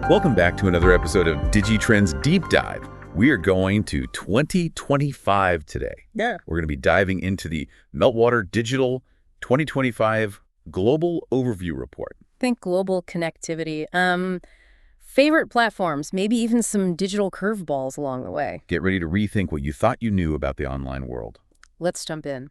Welcome back to another episode of DigiTrends Deep Dive. We are going to 2025 today. Yeah. We're going to be diving into the Meltwater Digital 2025 Global Overview Report. Think global connectivity. Favorite platforms, maybe even some digital curveballs along the way. Get ready to rethink what you thought you knew about the online world. Let's jump in.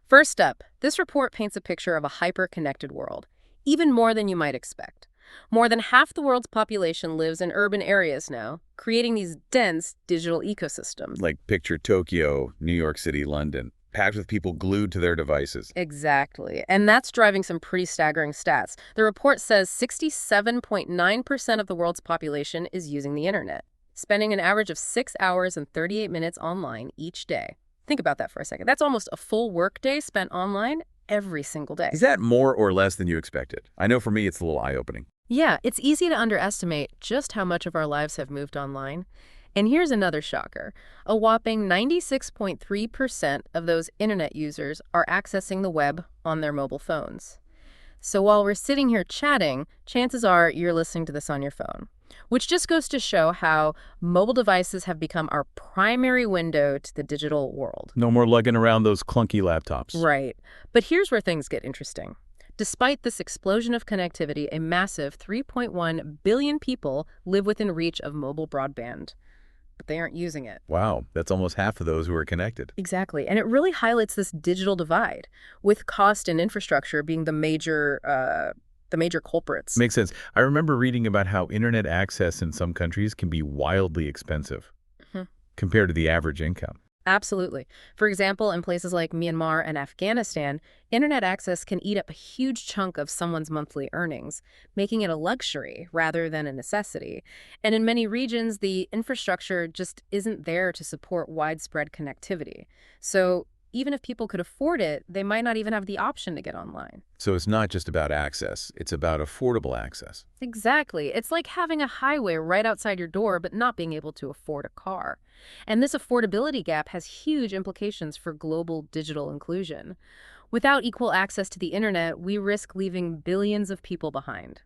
First up, this report paints a picture of a hyper-connected world, even more than you might expect. More than half the world's population lives in urban areas now, creating these dense digital ecosystems. Like picture Tokyo, New York City, London, packed with people glued to their devices. Exactly. And that's driving some pretty staggering stats. The report says 67.9% of the world's population is using the internet, spending an average of 6 hours and 38 minutes online each day. Think about that for a second. That's almost a full workday spent online every single day. Is that more or less than you expected? I know for me it's a little eye-opening. Yeah, it's easy to underestimate just how much of our lives have moved online. And here's another shocker. A whopping 96.3% of those internet users are accessing the web on their mobile phones. So while we're sitting here chatting, chances are you're listening to this on your phone, which just goes to show how mobile devices have become our primary window to the digital world. No more lugging around those clunky laptops. Right. But here's where things get interesting. Despite this explosion of connectivity, a massive 3.1 billion people live within reach of mobile broadband, but they aren't using it. Wow, that's almost half of those who are connected. Exactly. And it really highlights this digital divide, with cost and infrastructure being the major culprits. Makes sense. I remember reading about how internet access in some countries can be wildly expensive compared to the average income. Absolutely. For example, in places like Myanmar and Afghanistan, internet access can eat up a huge chunk of someone's monthly earnings, making it a luxury rather than a necessity. And in many regions, the infrastructure just isn't there to support widespread connectivity. So even if people could afford it, they might not even have the option to get online. So it's not just about access, it's about affordable access. Exactly. It's like having a highway right outside your door, but not being able to afford a car. And this affordability gap has huge implications for global digital inclusion. Without equal access to the internet, we risk leaving billions of people behind,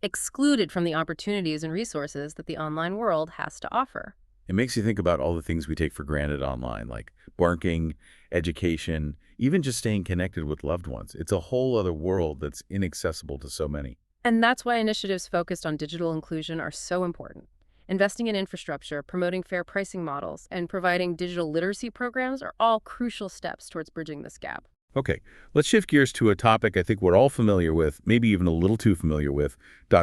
excluded from the opportunities and resources that the online world has to offer. It makes you think about all the things we take for granted online, like banking, education, even just staying connected with loved ones. It's a whole other world that's inaccessible to so many. And that's why initiatives focused on digital inclusion are so important. Investing in infrastructure, promoting fair pricing models, and providing digital literacy programs are all crucial steps towards bridging this gap. Okay, let's shift gears to a topic I think we're all familiar with, maybe even a little too familiar with,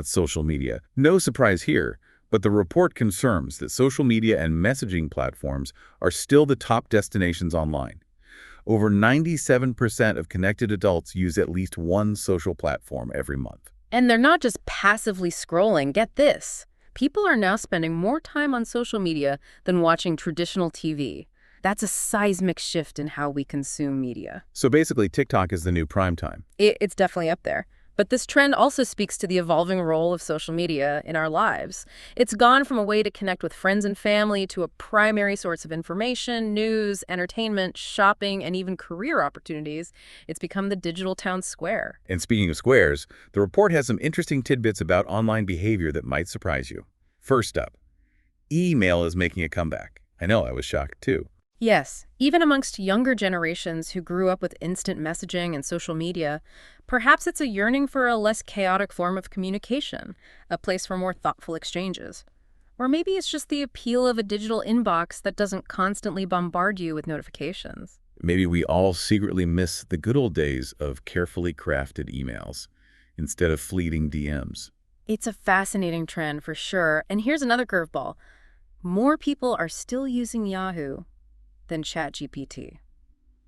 social media. No surprise here, but the report confirms that social media and messaging platforms are still the top destinations online. Over 97% of connected adults use at least one social platform every month. And they're not just passively scrolling. Get this. People are now spending more time on social media than watching traditional TV. That's a seismic shift in how we consume media. So basically, TikTok is the new prime time. It's definitely up there. But this trend also speaks to the evolving role of social media in our lives. It's gone from a way to connect with friends and family to a primary source of information, news, entertainment, shopping, and even career opportunities. It's become the digital town square. And speaking of squares, the report has some interesting tidbits about online behavior that might surprise you. First up, email is making a comeback. I know, I was shocked too. Yes, even amongst younger generations who grew up with instant messaging and social media, perhaps it's a yearning for a less chaotic form of communication, a place for more thoughtful exchanges. Or maybe it's just the appeal of a digital inbox that doesn't constantly bombard you with notifications. Maybe we all secretly miss the good old days of carefully crafted emails instead of fleeting DMs. It's a fascinating trend for sure. And here's another curveball. More people are still using Yahoo than ChatGPT.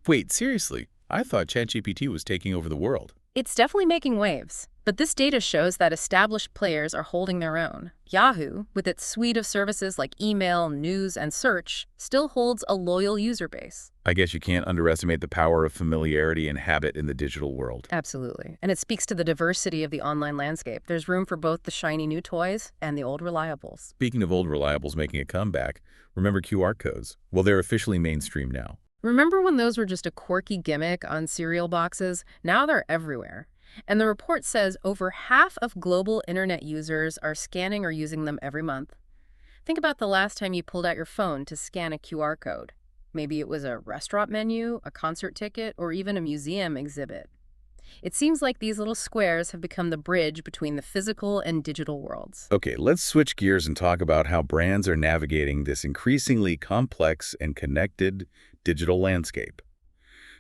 Wait, seriously? I thought ChatGPT was taking over the world. It's definitely making waves, but this data shows that established players are holding their own. Yahoo, with its suite of services like email, news, and search, still holds a loyal user base. I guess you can't underestimate the power of familiarity and habit in the digital world. Absolutely. And it speaks to the diversity of the online landscape. There's room for both the shiny new toys and the old reliables. Speaking of old reliables making a comeback, remember QR codes? Well, they're officially mainstream now. Remember when those were just a quirky gimmick on cereal boxes? Now they're everywhere. And the report says over half of global internet users are scanning or using them every month. Think about the last time you pulled out your phone to scan a QR code. Maybe it was a restaurant menu, a concert ticket, or even a museum exhibit. It seems like these little squares have become the bridge between the physical and digital worlds. Okay, let's switch gears and talk about how brands are navigating this increasingly complex and connected digital landscape.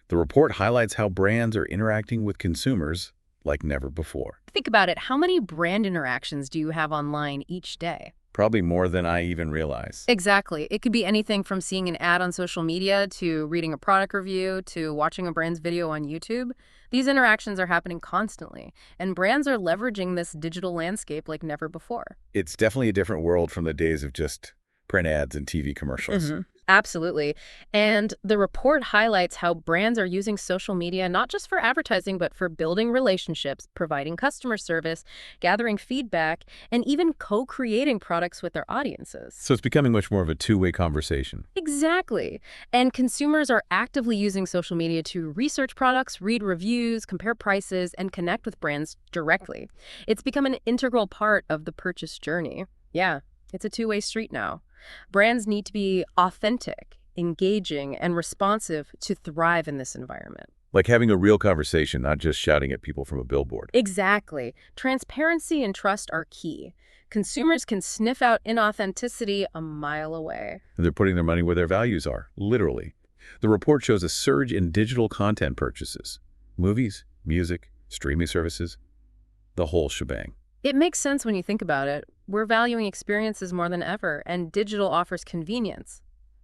The report highlights how brands are interacting with consumers like never before. Think about it. How many brand interactions do you have online each day? Probably more than I even realize. Exactly. It could be anything from seeing an ad on social media to reading a product review to watching a brand's video on YouTube. These interactions are happening constantly, and brands are leveraging this digital landscape like never before. It's definitely a different world from the days of just print ads and TV commercials. Absolutely. And the report highlights how brands are using social media not just for advertising, but for building relationships, providing customer service, gathering feedback, and even co-creating products with their audiences. So it's becoming much more of a two-way conversation. Exactly. And consumers are actively using social media to research products, read reviews, compare prices, and connect with brands directly. It's become an integral part of the purchase journey. Yeah, it's a two-way street now. Brands need to be authentic, engaging, and responsive to thrive in this environment. Like having a real conversation, not just shouting at people from a billboard. Exactly. Transparency and trust are key. Consumers can sniff out inauthenticity a mile away. And they're putting their money where their values are, literally. The report shows a surge in digital content purchases. Movies, music, streaming services, the whole shebang. It makes sense when you think about it. We're valuing experiences more than ever, and digital offers convenience,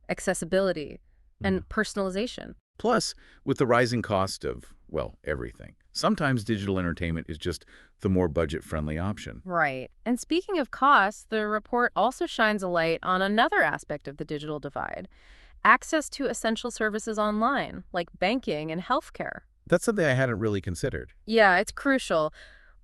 accessibility, and personalization. Plus, with the rising cost of, well, everything, sometimes digital entertainment is just the more budget-friendly option. Right. And speaking of costs, the report also shines a light on another aspect of the digital divide: access to essential services online, like banking and healthcare. That's something I hadn't really considered. Yeah, it's crucial.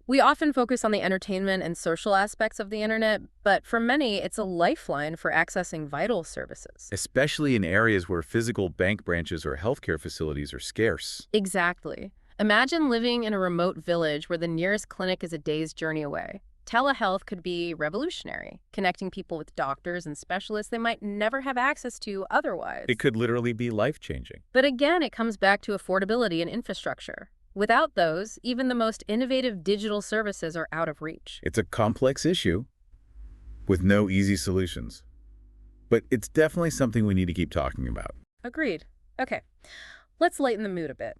We often focus on the entertainment and social aspects of the internet, but for many, it's a lifeline for accessing vital services. Especially in areas where physical bank branches or healthcare facilities are scarce. Exactly. Imagine living in a remote village where the nearest clinic is a day's journey away. Telehealth could be revolutionary, connecting people with doctors and specialists they might never have access to otherwise. It could literally be life-changing. But again, it comes back to affordability and infrastructure. Without those, even the most innovative digital services are out of reach. It's a complex issue with no easy solutions. But it's definitely something we need to keep talking about. Agreed. Okay, let's lighten the mood a bit.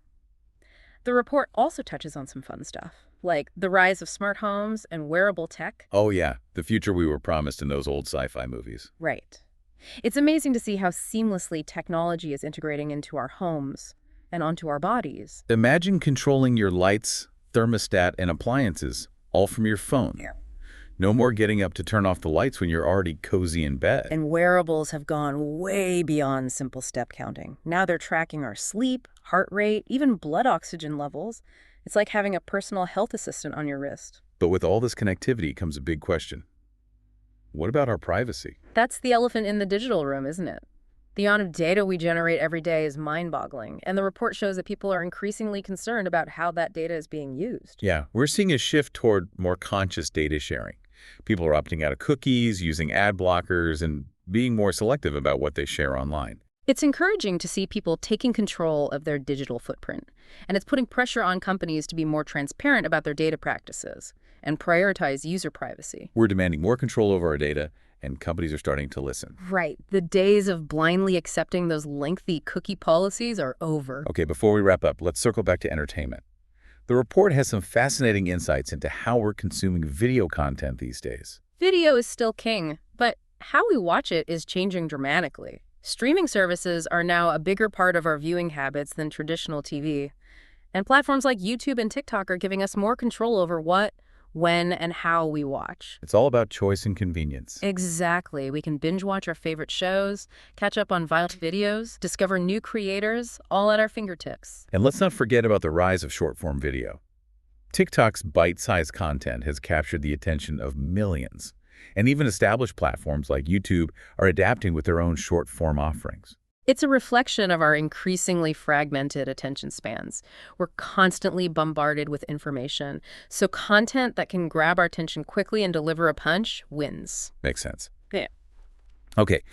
The report also touches on some fun stuff, like the rise of smart homes and wearable tech. Oh yeah, the future we were promised in those old sci-fi movies. Right. It's amazing to see how seamlessly technology is integrating into our homes and onto our bodies. Imagine controlling your lights, thermostat, and appliances all from your phone. Yeah. No more getting up to turn off the lights when you're already cozy in bed. And wearables have gone way beyond simple step counting. Now they're tracking our sleep, heart rate, even blood oxygen levels. It's like having a personal health assistant on your wrist. But with all this connectivity comes a big question. What about our privacy? That's the elephant in the digital room, isn't it? The amount of data we generate every day is mind-boggling, and the report shows that people are increasingly concerned about how that data is being used. Yeah, we're seeing a shift toward more conscious data sharing. People are opting out of cookies, using ad blockers, and being more selective about what they share online. It's encouraging to see people taking control of their digital footprint, and it's putting pressure on companies to be more transparent about their data practices and prioritize user privacy. We're demanding more control over our data, and companies are starting to listen. Right. The days of blindly accepting those lengthy cookie policies are over. Okay, before we wrap up, let's circle back to entertainment. The report has some fascinating insights into how we're consuming video content these days. Video is still king, but how we watch it is changing dramatically. Streaming services are now a bigger part of our viewing habits than traditional TV. And platforms like YouTube and TikTok are giving us more control over what, when, and how we watch. It's all about choice and convenience. Exactly. We can binge watch our favorite shows, catch up on viral videos, discover new creators, all at our fingertips. And let's not forget about the rise of short-form video. TikTok's bite-sized content has captured the attention of millions. And even established platforms like YouTube are adapting with their own short-form offerings. It's a reflection of our increasingly fragmented attention spans. We're constantly bombarded with information, so content that can grab our attention quickly and deliver a punch wins. Makes sense. Yeah. Okay,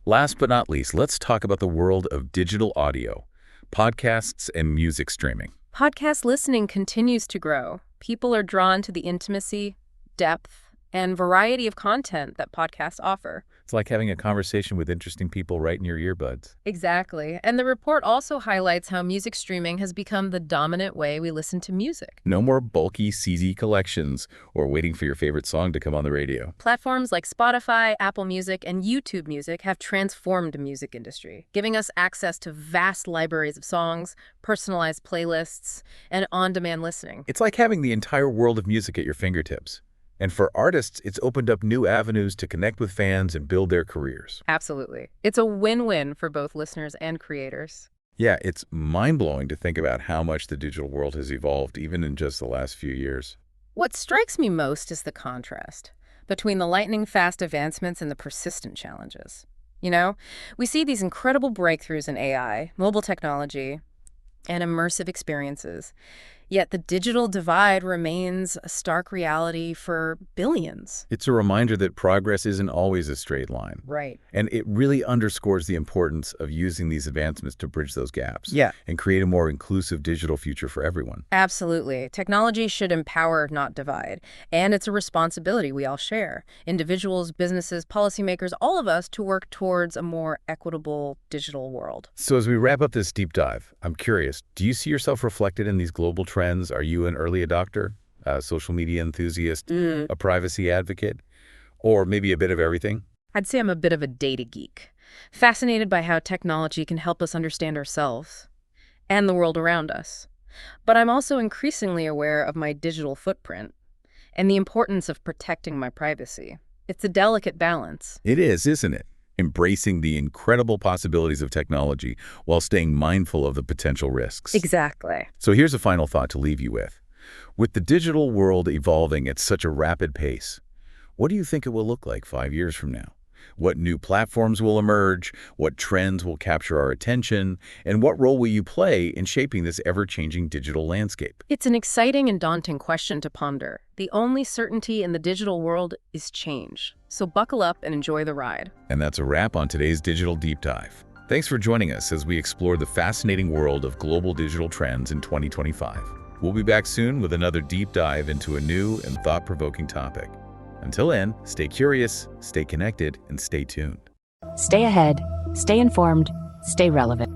last but not least, let's talk about the world of digital audio, podcasts and music streaming. Podcast listening continues to grow. People are drawn to the intimacy, depth, and variety of content that podcasts offer. It's like having a conversation with interesting people right in your earbuds. Exactly. And the report also highlights how music streaming has become the dominant way we listen to music. No more bulky CD collections or waiting for your favorite song to come on the radio. Platforms like Spotify, Apple Music, and YouTube Music have transformed the music industry, giving us access to vast libraries of songs, personalized playlists, and on-demand listening. It's like having the entire world of music at your fingertips. And for artists, it's opened up new avenues to connect with fans and build their careers. Absolutely. It's a win-win for both listeners and creators. Yeah, it's mind-blowing to think about how much the digital world has evolved even in just the last few years. What strikes me most is the contrast between the lightning-fast advancements and the persistent challenges. We see these incredible breakthroughs in AI, mobile technology, and immersive experiences. Yet the digital divide remains a stark reality for billions. It's a reminder that progress isn't always a straight line. Right. And it really underscores the importance of using these advancements to bridge those gaps. Yeah. And create a more inclusive digital future for everyone. Absolutely. Technology should empower, not divide. And it's a responsibility we all share. Individuals, businesses, policymakers, all of us to work towards a more equitable digital world. So as we wrap up this deep dive, I'm curious, do you see yourself reflected in these global trends? Are you an early adopter, a social media enthusiast, a privacy advocate, or maybe a bit of everything? I'd say I'm a bit of a data geek, fascinated by how technology can help us understand ourselves and the world around us. But I'm also increasingly aware of my digital footprint and the importance of protecting my privacy. It's a delicate balance. It is, isn't it? Embracing the incredible possibilities of technology while staying mindful of the potential risks. Exactly. So here's a final thought to leave you with. With the digital world evolving at such a rapid pace, what do you think it will look like 5 years from now? What new platforms will emerge? What trends will capture our attention? And what role will you play in shaping this ever-changing digital landscape? It's an exciting and daunting question to ponder. The only certainty in the digital world is change. So buckle up and enjoy the ride. And that's a wrap on today's Digital Deep Dive. Thanks for joining us as we explore the fascinating world of global digital trends in 2025. We'll be back soon with another deep dive into a new and thought-provoking topic. Until then, stay curious, stay connected, and stay tuned. Stay ahead, stay informed, stay relevant.